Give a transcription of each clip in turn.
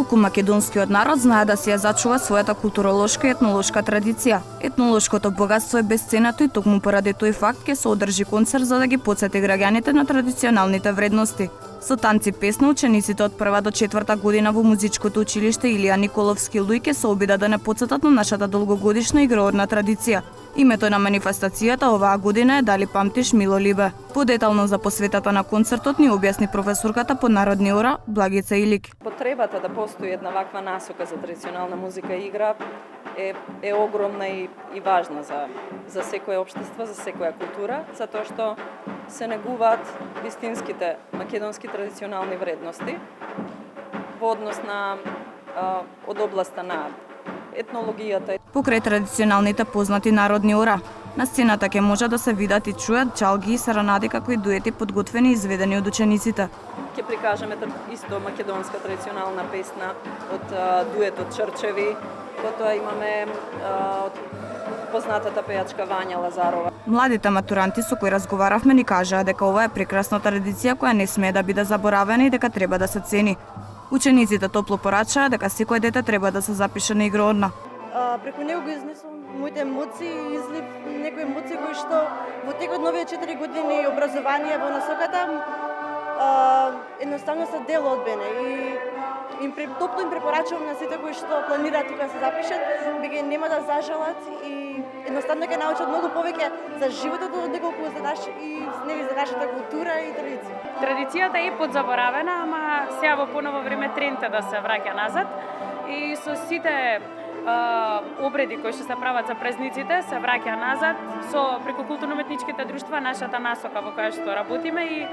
Толку македонскиот народ знае да си ја зачува својата културолошка и етнолошка традиција. Етнолошкото богатство е бесценато и токму поради тој факт ќе се одржи концерт за да ги потсети граѓаните на традиционалните вредности. Со танци песна учениците од 1 до 4 година во музичкото училиште Илија Николовски Луј ќе се обидат да не потсетат на нашата долгогодишна игроодна традиција. Името на манифестацијата оваа година е Дали памтиш Мило Либе. Подетално за посветата на концертот ни објасни професорката по народни ора Благица Илик. Потребата да постои една ваква насока за традиционална музика и игра е огромна и важна за секоја општество, за секоја култура, затоа што се негуваат вистинските македонски традиционални вредности во однос на од областа на етнологијата. Покрај традиционалните познати народни ора, на сцената ќе може да се видат и чујат чалги и саранади како и дуети подготвени и изведени од учениците. Ќе прикажеме исто македонска традиционална песна од дуетот Чрчеви, потоа имаме од познатата пејачка Вања Лазарова. Младите матуранти со кои разговаравме ни кажаа дека ова е прекрасна традиција која не смее да биде заборавена и дека треба да се цени. Учениците топло порачаа дека секој дете треба да се запише на игроодна. Преку него го изнесувам моите емоции, излив некои емоции кои што во текот на овие 4 години образование во насоката едноставно се дел од мене и топло им препорачувам на сите кои што планираат тука да се запишат, дека нема да зажалат и едноставно ќе научат многу повеќе за животот од неколку за нашата култура и традиција. Традицијата е подзаборавена, ама сега во поново време тренд е да се враќа назад и со сите обреди кои што се прават за празниците се враќа назад со преку културно-уметничките друштва нашата насока во која што работиме и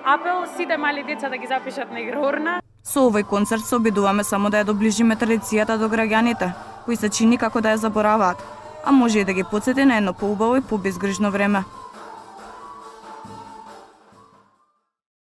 апел сите мали деца да ги запишат на игроорна. Со овој концерт се обидуваме само да ја доближиме традицијата до граѓаните, кои се чини како да ја забораваат, а може и да ги потсети на едно поубаво и побезгрижно време.